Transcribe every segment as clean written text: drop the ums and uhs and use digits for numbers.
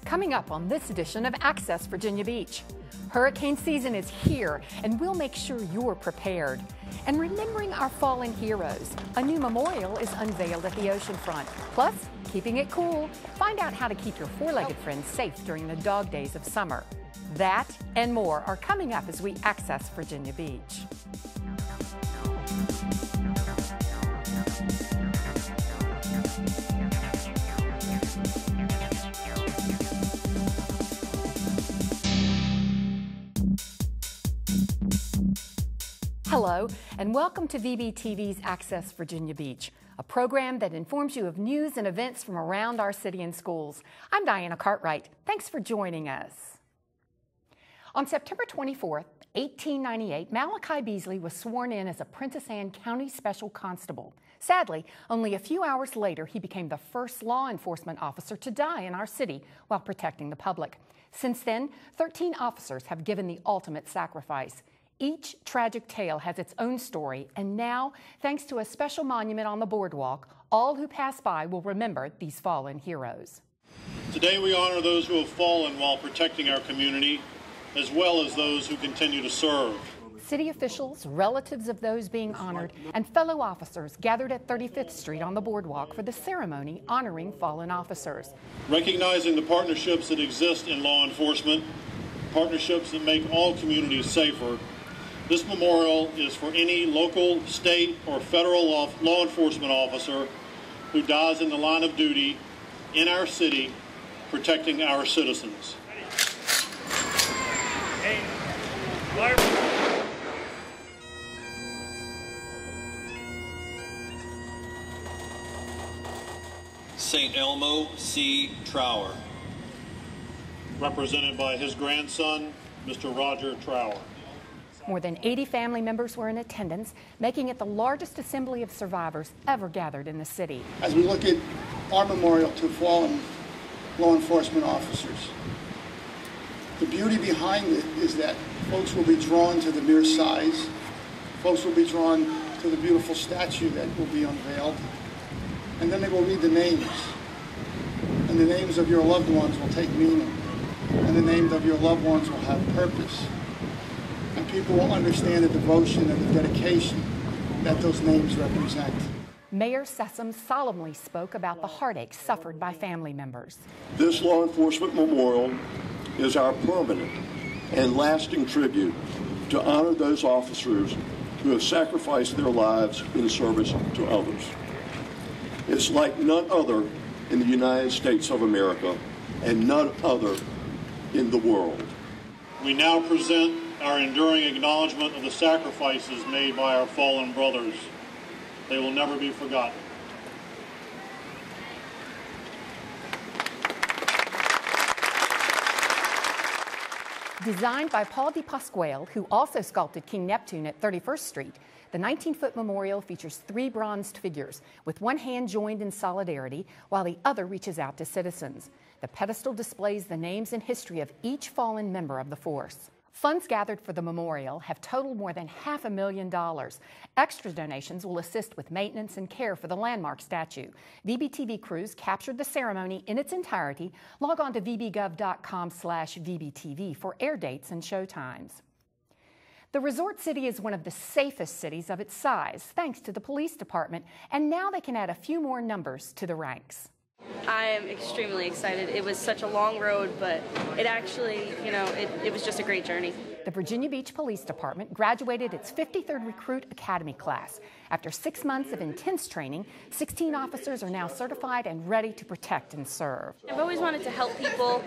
Coming up on this edition of Access Virginia Beach. Hurricane season is here, and we'll make sure you're prepared. And remembering our fallen heroes, a new memorial is unveiled at the Oceanfront. Plus, keeping it cool, find out how to keep your four-legged friends safe during the dog days of summer. That and more are coming up as we access Virginia Beach. Hello, and welcome to VBTV's Access Virginia Beach, a program that informs you of news and events from around our city and schools. I'm Diana Cartwright. Thanks for joining us. On September 24th, 1898, Malachi Beasley was sworn in as a Prentiss Anne County Special Constable. Sadly, only a few hours later, he became the first law enforcement officer to die in our city while protecting the public. Since then, 13 officers have given the ultimate sacrifice. Each tragic tale has its own story, and now, thanks to a special monument on the boardwalk, all who pass by will remember these fallen heroes. Today we honor those who have fallen while protecting our community, as well as those who continue to serve. City officials, relatives of those being honored, and fellow officers gathered at 35th Street on the boardwalk for the ceremony honoring fallen officers. Recognizing the partnerships that exist in law enforcement, partnerships that make all communities safer, this memorial is for any local, state, or federal law enforcement officer who dies in the line of duty in our city, protecting our citizens. St. Elmo C. Trower. Represented by his grandson, Mr. Roger Trower. More than 80 family members were in attendance, making it the largest assembly of survivors ever gathered in the city. As we look at our memorial to fallen law enforcement officers, the beauty behind it is that folks will be drawn to the mere size. Folks will be drawn to the beautiful statue that will be unveiled. And then they will read the names. And the names of your loved ones will take meaning. And the names of your loved ones will have purpose. And people will understand the devotion and the dedication that those names represent. Mayor Sessom solemnly spoke about the heartache suffered by family members. This law enforcement memorial is our permanent and lasting tribute to honor those officers who have sacrificed their lives in service to others. It's like none other in the United States of America and none other in the world. We now present our enduring acknowledgement of the sacrifices made by our fallen brothers. They will never be forgotten. Designed by Paul Di Pasquale, who also sculpted King Neptune at 31st Street, the 19-foot memorial features 3 bronzed figures with one hand joined in solidarity while the other reaches out to citizens. The pedestal displays the names and history of each fallen member of the force. Funds gathered for the memorial have totaled more than $500,000. Extra donations will assist with maintenance and care for the landmark statue. VBTV crews captured the ceremony in its entirety. Log on to vbgov.com/VBTV for air dates and show times. The resort city is one of the safest cities of its size, thanks to the police department, and now they can add a few more numbers to the ranks. I am extremely excited. It was such a long road, but it actually, it was just a great journey. The Virginia Beach Police Department graduated its 53rd Recruit Academy class. After 6 months of intense training, 16 officers are now certified and ready to protect and serve. I've always wanted to help people.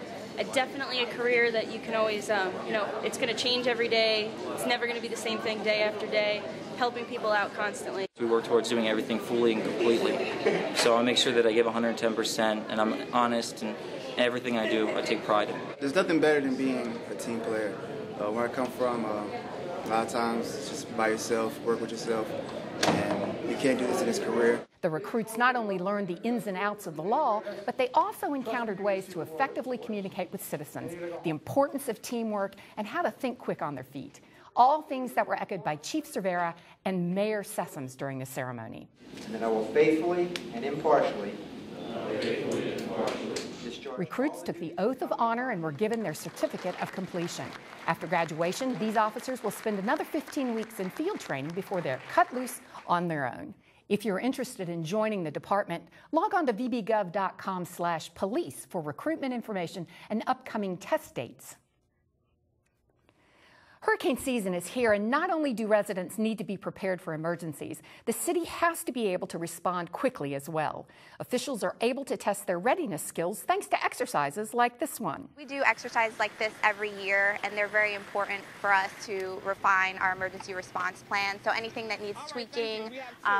Definitely a career that you can always, it's going to change every day. It's never going to be the same thing day after day. Helping people out constantly. We work towards doing everything fully and completely. So I make sure that I give 110% and I'm honest, and everything I do, I take pride in. There's nothing better than being a team player. Where I come from, a lot of times it's just by yourself, work with yourself, and you can't do this in this career. The recruits not only learned the ins and outs of the law, but they also encountered ways to effectively communicate with citizens, the importance of teamwork, and how to think quick on their feet. All things that were echoed by Chief Cervera and Mayor Sessoms during the ceremony. And that I will faithfully and impartially discharge Recruits took the oath of honor and were given their certificate of completion. After graduation, these officers will spend another 15 weeks in field training before they're cut loose on their own. If you're interested in joining the department, log on to vbgov.com/police for recruitment information and upcoming test dates. Hurricane season is here, and not only do residents need to be prepared for emergencies, the city has to be able to respond quickly as well. Officials are able to test their readiness skills thanks to exercises like this one. We do exercises like this every year, and they're very important for us to refine our emergency response plan. So anything that needs tweaking,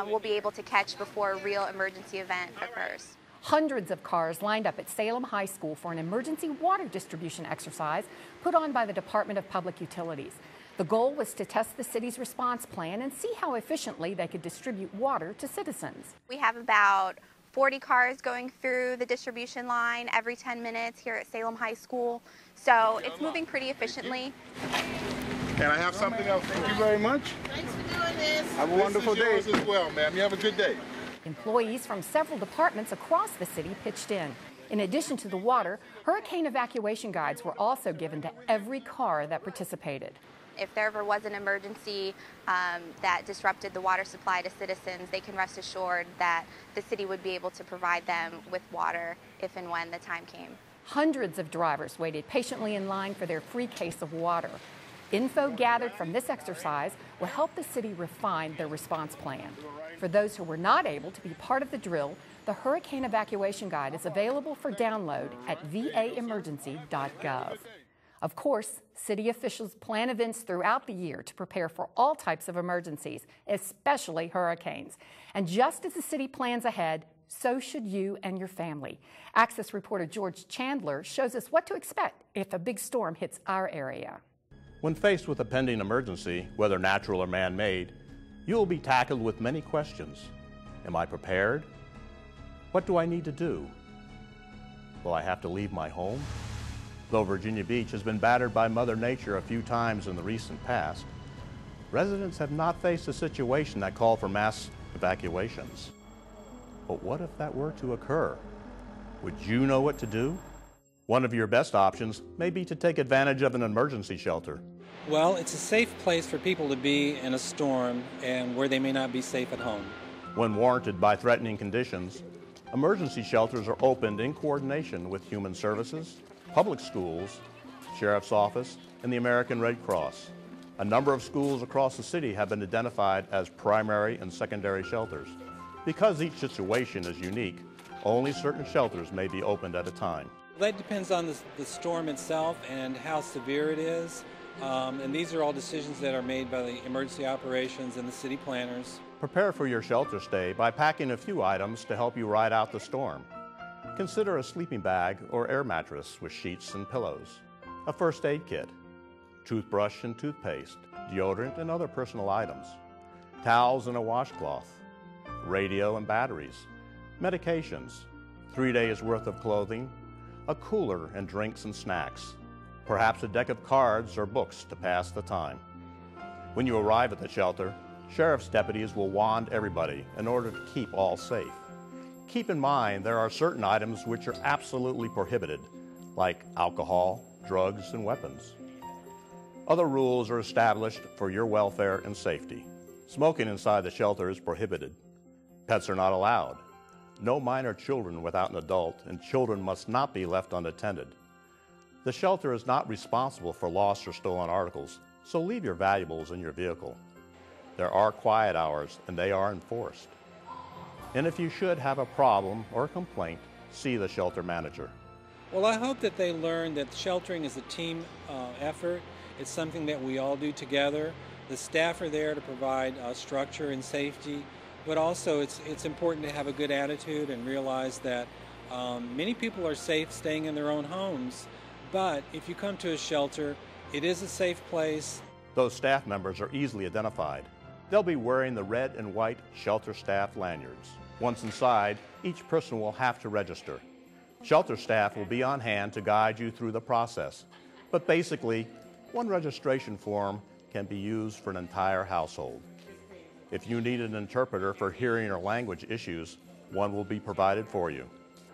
we'll be able to catch before a real emergency event occurs. Hundreds of cars lined up at Salem High School for an emergency water distribution exercise put on by the Department of Public Utilities. The goal was to test the city's response plan and see how efficiently they could distribute water to citizens. We have about 40 cars going through the distribution line every 10 minutes here at Salem High School, so it's moving pretty efficiently. And I have something else. Thank you very much. Thanks for doing this. Have a wonderful day. This is yours as well, ma'am. You have a good day. Employees from several departments across the city pitched in. In addition to the water, hurricane evacuation guides were also given to every car that participated. If there ever was an emergency that disrupted the water supply to citizens, they can rest assured that the city would be able to provide them with water if and when the time came. Hundreds of drivers waited patiently in line for their free case of water. Info gathered from this exercise will help the city refine their response plan. For those who were not able to be part of the drill, the Hurricane Evacuation Guide is available for download at vaemergency.gov. Of course, city officials plan events throughout the year to prepare for all types of emergencies, especially hurricanes. And just as the city plans ahead, so should you and your family. Access reporter George Chandler shows us what to expect if a big storm hits our area. When faced with a pending emergency, whether natural or man-made, you will be tackled with many questions. Am I prepared? What do I need to do? Will I have to leave my home? Though Virginia Beach has been battered by Mother Nature a few times in the recent past, residents have not faced a situation that called for mass evacuations. But what if that were to occur? Would you know what to do? One of your best options may be to take advantage of an emergency shelter. Well, it's a safe place for people to be in a storm and where they may not be safe at home. When warranted by threatening conditions, emergency shelters are opened in coordination with Human Services, public schools, Sheriff's Office, and the American Red Cross. A number of schools across the city have been identified as primary and secondary shelters. Because each situation is unique, only certain shelters may be opened at a time. That depends on the storm itself and how severe it is. And these are all decisions that are made by the emergency operations and the city planners. Prepare for your shelter stay by packing a few items to help you ride out the storm. Consider a sleeping bag or air mattress with sheets and pillows, a first aid kit, toothbrush and toothpaste, deodorant and other personal items, towels and a washcloth, radio and batteries, medications, 3 days worth of clothing, a cooler and drinks and snacks, perhaps a deck of cards or books to pass the time. When you arrive at the shelter, sheriff's deputies will wand everybody in order to keep all safe. Keep in mind there are certain items which are absolutely prohibited, like alcohol, drugs, and weapons. Other rules are established for your welfare and safety. Smoking inside the shelter is prohibited. Pets are not allowed. No minor children without an adult, and children must not be left unattended. The shelter is not responsible for lost or stolen articles, so leave your valuables in your vehicle. There are quiet hours, and they are enforced. And if you should have a problem or a complaint, see the shelter manager. Well, I hope that they learn that sheltering is a team effort. It's something that we all do together. The staff are there to provide structure and safety, but also it's important to have a good attitude and realize that many people are safe staying in their own homes, but if you come to a shelter, it is a safe place. Those staff members are easily identified. They'll be wearing the red and white shelter staff lanyards. Once inside, each person will have to register. Shelter staff will be on hand to guide you through the process, but basically, one registration form can be used for an entire household. If you need an interpreter for hearing or language issues, one will be provided for you.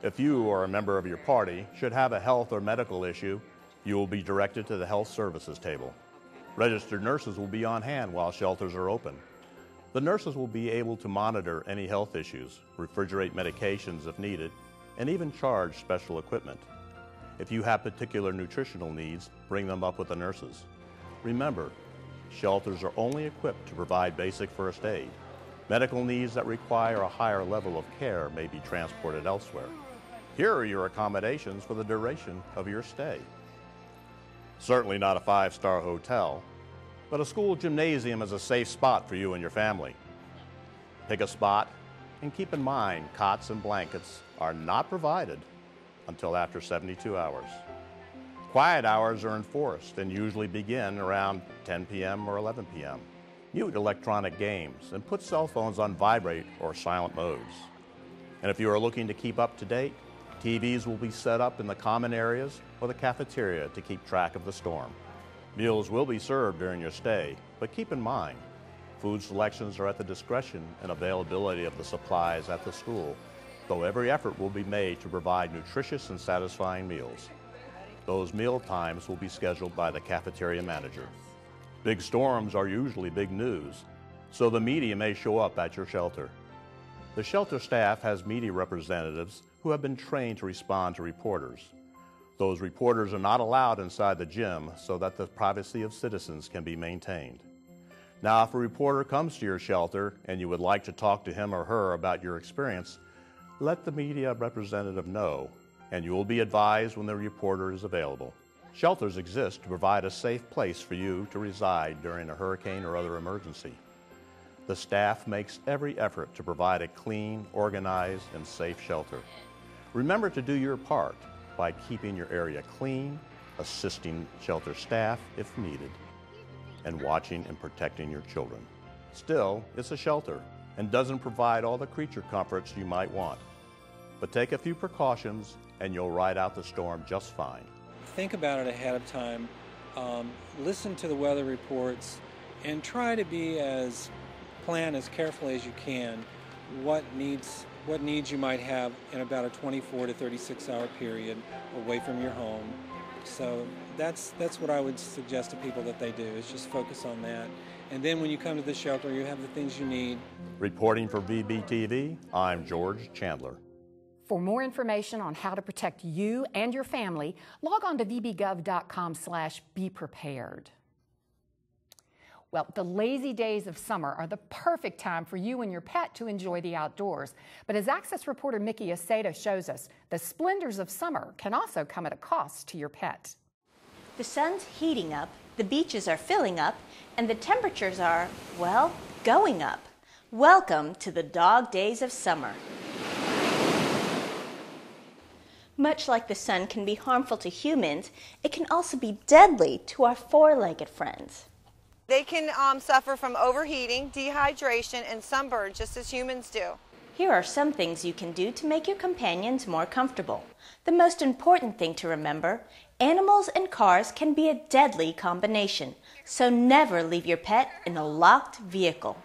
If you or a member of your party should have a health or medical issue, you will be directed to the health services table. Registered nurses will be on hand while shelters are open. The nurses will be able to monitor any health issues, refrigerate medications if needed, and even charge special equipment. If you have particular nutritional needs, bring them up with the nurses. Remember, shelters are only equipped to provide basic first aid. Medical needs that require a higher level of care may be transported elsewhere. Here are your accommodations for the duration of your stay. Certainly not a five-star hotel, but a school gymnasium is a safe spot for you and your family. Pick a spot and keep in mind cots and blankets are not provided until after 72 hours. Quiet hours are enforced and usually begin around 10 p.m. or 11 p.m. Mute electronic games and put cell phones on vibrate or silent modes. And if you are looking to keep up to date, TVs will be set up in the common areas or the cafeteria to keep track of the storm. Meals will be served during your stay, but keep in mind, food selections are at the discretion and availability of the supplies at the school, though every effort will be made to provide nutritious and satisfying meals. Those meal times will be scheduled by the cafeteria manager. Big storms are usually big news, so the media may show up at your shelter. The shelter staff has media representatives who have been trained to respond to reporters. Those reporters are not allowed inside the gym so that the privacy of citizens can be maintained. Now, if a reporter comes to your shelter and you would like to talk to him or her about your experience, let the media representative know, and you will be advised when the reporter is available. Shelters exist to provide a safe place for you to reside during a hurricane or other emergency. The staff makes every effort to provide a clean, organized, and safe shelter. Remember to do your part by keeping your area clean, assisting shelter staff if needed, and watching and protecting your children. Still, it's a shelter and doesn't provide all the creature comforts you might want. But take a few precautions and you'll ride out the storm just fine. Think about it ahead of time, listen to the weather reports, and try to plan as carefully as you can what needs you might have in about a 24 to 36 hour period away from your home. So that's what I would suggest to people that they do, is just focus on that. And then when you come to the shelter, you have the things you need. Reporting for VBTV, I'm George Chandler. For more information on how to protect you and your family, log on to vbgov.com/beprepared. Well, the lazy days of summer are the perfect time for you and your pet to enjoy the outdoors. But as Access reporter Mickey Aceto shows us, the splendors of summer can also come at a cost to your pet. The sun's heating up, the beaches are filling up, and the temperatures are, well, going up. Welcome to the dog days of summer. Much like the sun can be harmful to humans, it can also be deadly to our four-legged friends. They can suffer from overheating, dehydration, and sunburn just as humans do. Here are some things you can do to make your companions more comfortable. The most important thing to remember, animals and cars can be a deadly combination, so never leave your pet in a locked vehicle.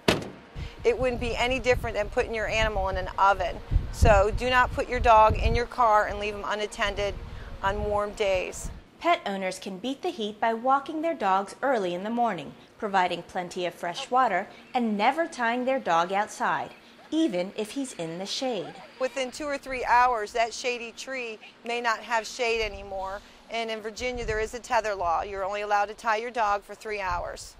It wouldn't be any different than putting your animal in an oven. So do not put your dog in your car and leave him unattended on warm days. Pet owners can beat the heat by walking their dogs early in the morning, providing plenty of fresh water, and never tying their dog outside, even if he's in the shade. Within 2 or 3 hours, that shady tree may not have shade anymore. And in Virginia, there is a tether law. You're only allowed to tie your dog for 3 hours.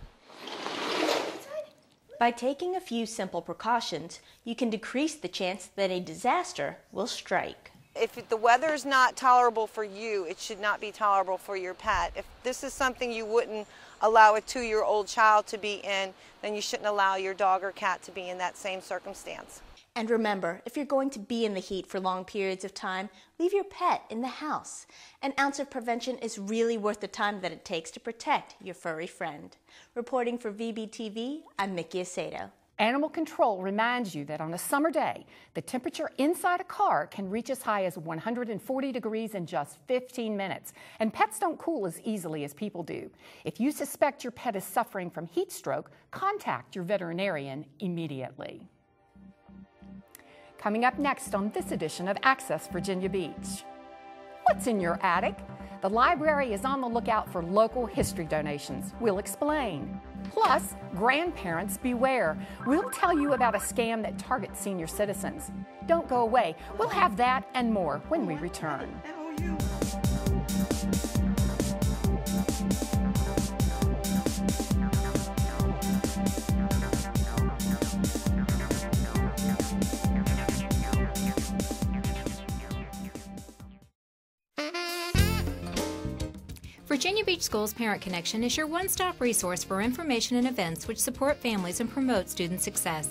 By taking a few simple precautions, you can decrease the chance that a disaster will strike. If the weather is not tolerable for you, it should not be tolerable for your pet. If this is something you wouldn't allow a 2-year-old child to be in, then you shouldn't allow your dog or cat to be in that same circumstance. And remember, if you're going to be in the heat for long periods of time, leave your pet in the house. An ounce of prevention is really worth the time that it takes to protect your furry friend. Reporting for VBTV, I'm Mickey Aceto. Animal Control reminds you that on a summer day, the temperature inside a car can reach as high as 140 degrees in just 15 minutes. And pets don't cool as easily as people do. If you suspect your pet is suffering from heat stroke, contact your veterinarian immediately. Coming up next on this edition of Access Virginia Beach. What's in your attic? The library is on the lookout for local history donations. We'll explain. Plus, grandparents beware. We'll tell you about a scam that targets senior citizens. Don't go away. We'll have that and more when we return. Virginia Beach Schools Parent Connection is your one-stop resource for information and events which support families and promote student success.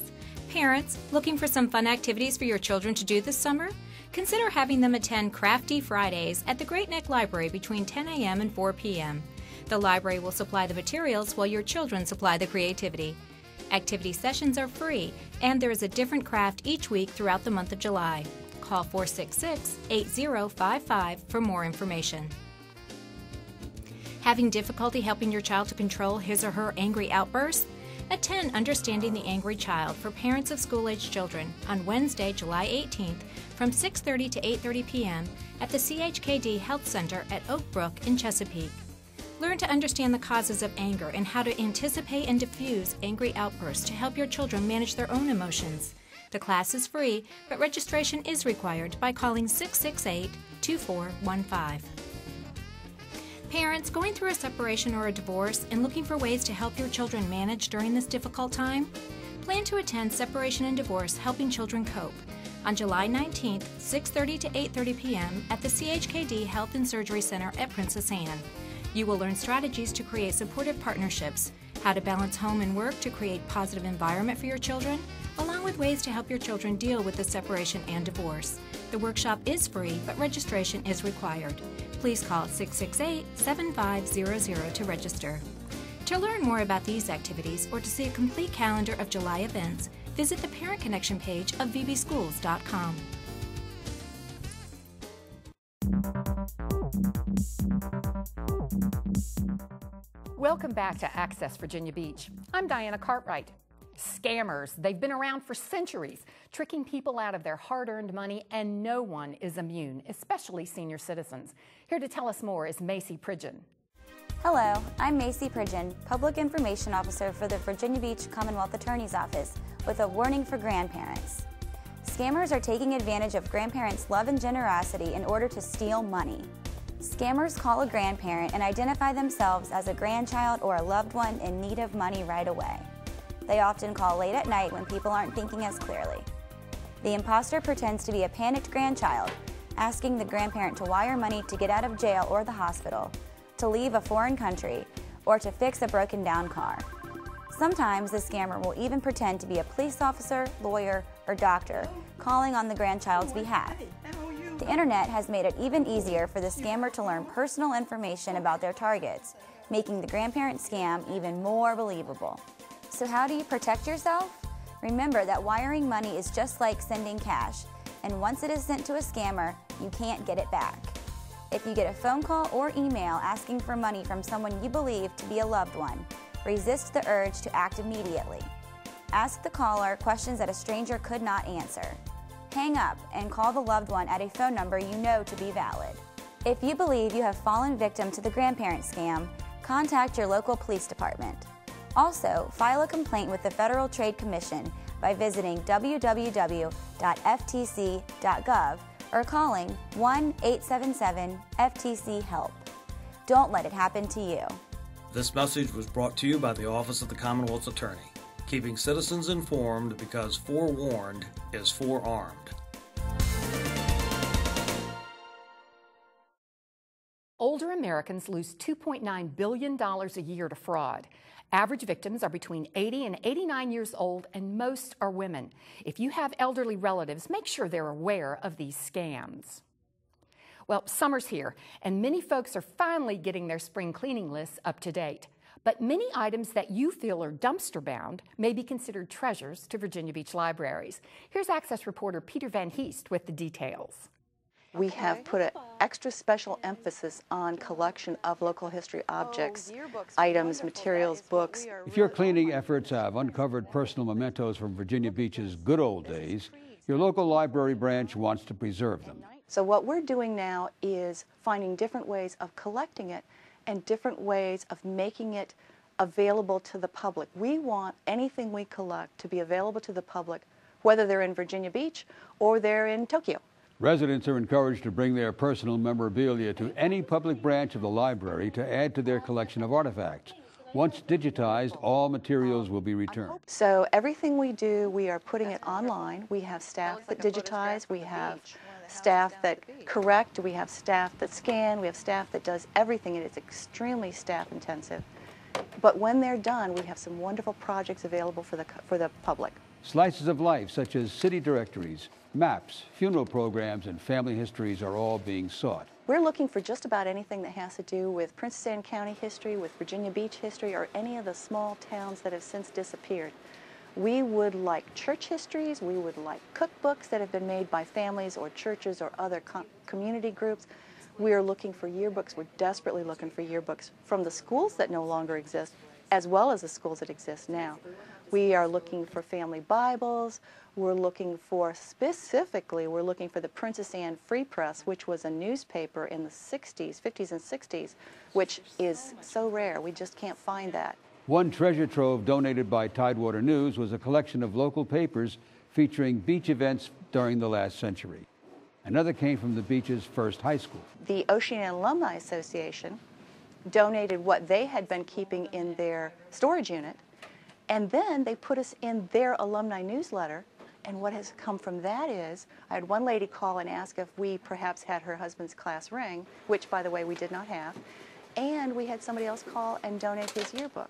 Parents, looking for some fun activities for your children to do this summer? Consider having them attend Crafty Fridays at the Great Neck Library between 10 a.m. and 4 p.m. The library will supply the materials while your children supply the creativity. Activity sessions are free, and there is a different craft each week throughout the month of July. Call 466-8055 for more information. Having difficulty helping your child to control his or her angry outbursts? Attend Understanding the Angry Child for parents of school-aged children on Wednesday, July 18th from 6:30 to 8:30 p.m. at the CHKD Health Center at Oak Brook in Chesapeake. Learn to understand the causes of anger and how to anticipate and diffuse angry outbursts to help your children manage their own emotions. The class is free, but registration is required by calling 668-2415. Parents going through a separation or a divorce and looking for ways to help your children manage during this difficult time? Plan to attend Separation and Divorce Helping Children Cope on July 19th, 6:30 to 8:30 p.m. at the CHKD Health and Surgery Center at Princess Anne. You will learn strategies to create supportive partnerships, how to balance home and work to create a positive environment for your children, along with ways to help your children deal with the separation and divorce. The workshop is free, but registration is required. Please call 668-7500 to register. To learn more about these activities or to see a complete calendar of July events, visit the Parent Connection page of vbschools.com. Welcome back to Access Virginia Beach. I'm Diana Cartwright. Scammers, they've been around for centuries, tricking people out of their hard-earned money, and no one is immune, especially senior citizens. Here to tell us more is Macy Pridgeon. Hello, I'm Macy Pridgeon, Public Information Officer for the Virginia Beach Commonwealth Attorney's Office, with a warning for grandparents. Scammers are taking advantage of grandparents' love and generosity in order to steal money. Scammers call a grandparent and identify themselves as a grandchild or a loved one in need of money right away. They often call late at night when people aren't thinking as clearly. The imposter pretends to be a panicked grandchild, asking the grandparent to wire money to get out of jail or the hospital, to leave a foreign country, or to fix a broken down car. Sometimes the scammer will even pretend to be a police officer, lawyer, or doctor, calling on the grandchild's behalf. The internet has made it even easier for the scammer to learn personal information about their targets, making the grandparent scam even more believable. So how do you protect yourself? Remember that wiring money is just like sending cash, and once it is sent to a scammer, you can't get it back. If you get a phone call or email asking for money from someone you believe to be a loved one, resist the urge to act immediately. Ask the caller questions that a stranger could not answer. Hang up and call the loved one at a phone number you know to be valid. If you believe you have fallen victim to the grandparent scam, contact your local police department. Also, file a complaint with the Federal Trade Commission by visiting www.ftc.gov or calling 1-877-FTC-HELP. Don't let it happen to you. This message was brought to you by the Office of the Commonwealth's Attorney, keeping citizens informed because forewarned is forearmed. Older Americans lose $2.9 billion a year to fraud. Average victims are between 80 and 89 years old, and most are women. If you have elderly relatives, make sure they're aware of these scams. Well, summer's here, and many folks are finally getting their spring cleaning lists up to date. But many items that you feel are dumpster-bound may be considered treasures to Virginia Beach libraries. Here's Access reporter Peter Van Heest with the details. We have put an extra special emphasis on collection of local history objects, items, materials, books. If your cleaning efforts have uncovered personal mementos from Virginia Beach's good old days, Your local library branch wants to preserve them. So what we're doing now is finding different ways of collecting it and different ways of making it available to the public. We want anything we collect to be available to the public, whether they're in Virginia Beach or they're in Tokyo. Residents are encouraged to bring their personal memorabilia to any public branch of the library to add to their collection of artifacts. Once digitized, all materials will be returned. So everything we do, we are putting it online. We have staff that digitize, we have staff that correct, we have staff that scan, we have staff that does everything, and it's extremely staff intensive. But when they're done, we have some wonderful projects available for the public. Slices of life, such as city directories, maps, funeral programs, and family histories are all being sought. We're looking for just about anything that has to do with Princess Anne County history, with Virginia Beach history, or any of the small towns that have since disappeared. We would like church histories, we would like cookbooks that have been made by families or churches or other community groups. We are looking for yearbooks, we're desperately looking for yearbooks from the schools that no longer exist, as well as the schools that exist now. We are looking for family Bibles. We're looking for, specifically, we're looking for the Princess Anne Free Press, which was a newspaper in the 60s, 50s and 60s, which is so rare. We just can't find that. One treasure trove donated by Tidewater News was a collection of local papers featuring beach events during the last century. Another came from the beach's first high school. The Ocean Alumni Association donated what they had been keeping in their storage unit, and then they put us in their alumni newsletter. And what has come from that is, I had one lady call and ask if we perhaps had her husband's class ring, which, by the way, we did not have. And we had somebody else call and donate his yearbook.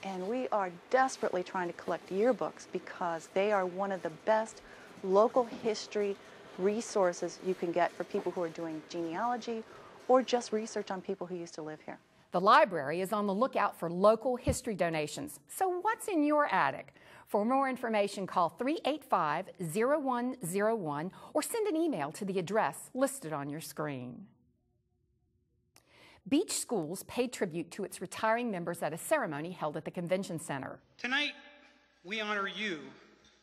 And we are desperately trying to collect yearbooks because they are one of the best local history resources you can get for people who are doing genealogy or just research on people who used to live here. The library is on the lookout for local history donations. So what's in your attic? For more information, call 385-0101 or send an email to the address listed on your screen. Beach Schools paid tribute to its retiring members at a ceremony held at the Convention Center. Tonight, we honor you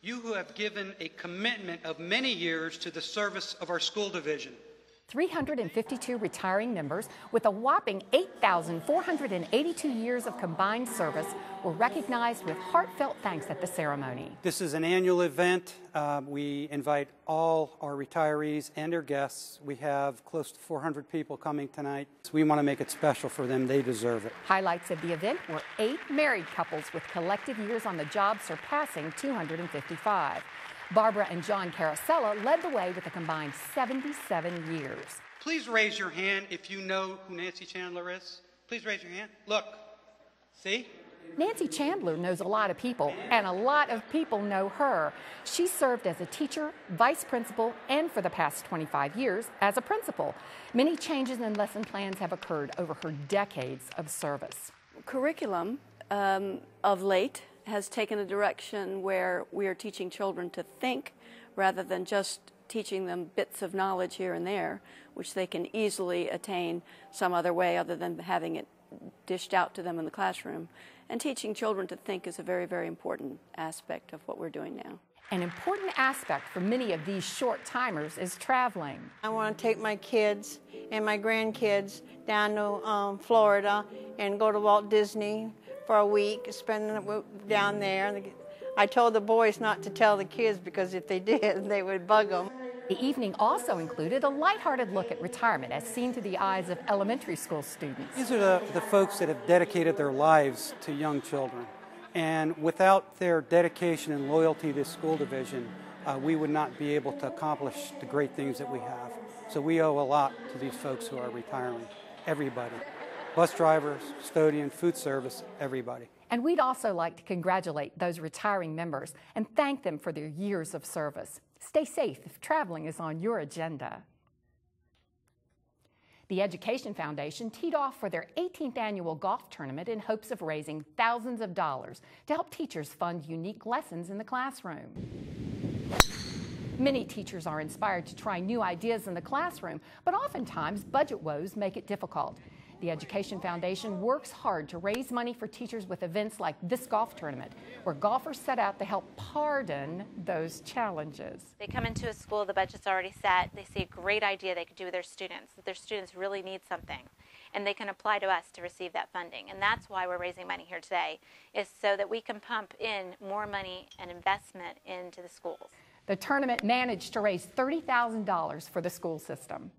who have given a commitment of many years to the service of our school division. 352 retiring members with a whopping 8,482 years of combined service were recognized with heartfelt thanks at the ceremony. This is an annual event. We invite all our retirees and their guests. We have close to 400 people coming tonight. So we want to make it special for them. They deserve it. Highlights of the event were 8 married couples with collective years on the job surpassing 255. Barbara and John Carosella led the way with a combined 77 years. Please raise your hand if you know who Nancy Chandler is. Please raise your hand. Look. See? Nancy Chandler knows a lot of people, and a lot of people know her. She served as a teacher, vice principal, and for the past 25 years as a principal. Many changes in lesson plans have occurred over her decades of service. Curriculum of late has taken a direction where we are teaching children to think rather than just teaching them bits of knowledge here and there, which they can easily attain some other way other than having it dished out to them in the classroom. And teaching children to think is a very, very important aspect of what we're doing now. An important aspect for many of these short-timers is traveling. I want to take my kids and my grandkids down to Florida and go to Walt Disney for a week, spend it down there. I told the boys not to tell the kids because if they did, they would bug them. The evening also included a lighthearted look at retirement as seen through the eyes of elementary school students. These are the folks that have dedicated their lives to young children. And without their dedication and loyalty to the school division, we would not be able to accomplish the great things that we have. So we owe a lot to these folks who are retiring, everybody. Bus drivers, custodian, food service, everybody. And we'd also like to congratulate those retiring members and thank them for their years of service. Stay safe if traveling is on your agenda. The Education Foundation teed off for their 18th annual golf tournament in hopes of raising thousands of dollars to help teachers fund unique lessons in the classroom. Many teachers are inspired to try new ideas in the classroom, but oftentimes budget woes make it difficult. The Education Foundation works hard to raise money for teachers with events like this golf tournament, where golfers set out to help pardon those challenges. They come into a school, the budget's already set, they see a great idea they could do with their students, that their students really need something, and they can apply to us to receive that funding. And that's why we're raising money here today, is so that we can pump in more money and investment into the schools. The tournament managed to raise $30,000 for the school system.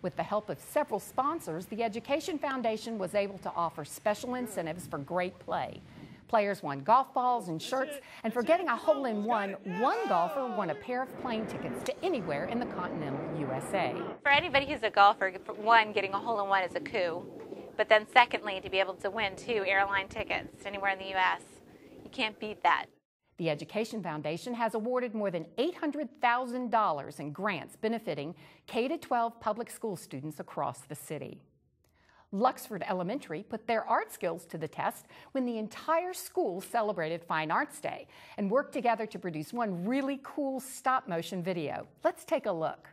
With the help of several sponsors, the Education Foundation was able to offer special incentives for great play. Players won golf balls and shirts, and for getting a hole-in-one, one golfer won a pair of plane tickets to anywhere in the continental USA. For anybody who's a golfer, one, getting a hole-in-one is a coup, but then secondly, to be able to win 2 airline tickets anywhere in the U.S., you can't beat that. The Education Foundation has awarded more than $800,000 in grants benefiting K-12 public school students across the city. Luxford Elementary put their art skills to the test when the entire school celebrated Fine Arts Day and worked together to produce one really cool stop-motion video. Let's take a look.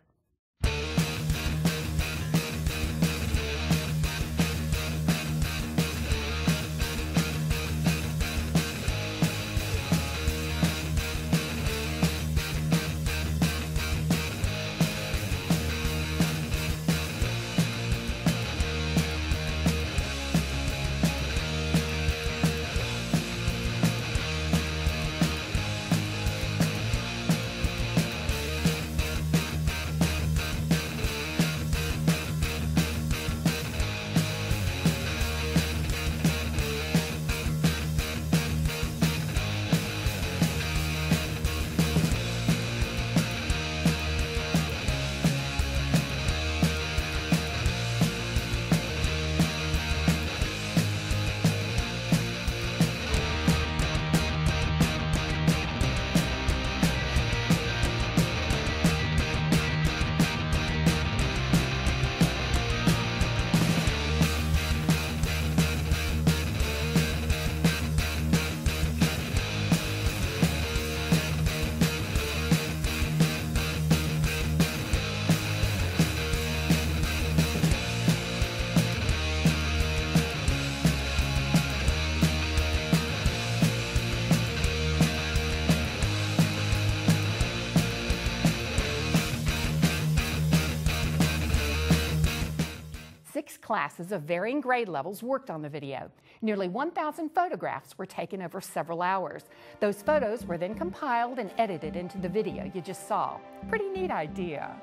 6 classes of varying grade levels worked on the video. Nearly 1,000 photographs were taken over several hours. Those photos were then compiled and edited into the video you just saw. Pretty neat idea.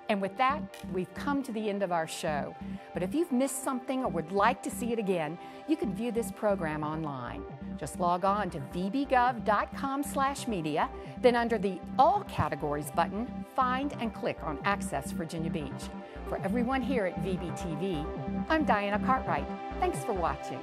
And with that, we've come to the end of our show. But if you've missed something or would like to see it again, you can view this program online. Just log on to vbgov.com/media, then under the All Categories button, find and click on Access Virginia Beach. For everyone here at VBTV, I'm Diana Cartwright. Thanks for watching.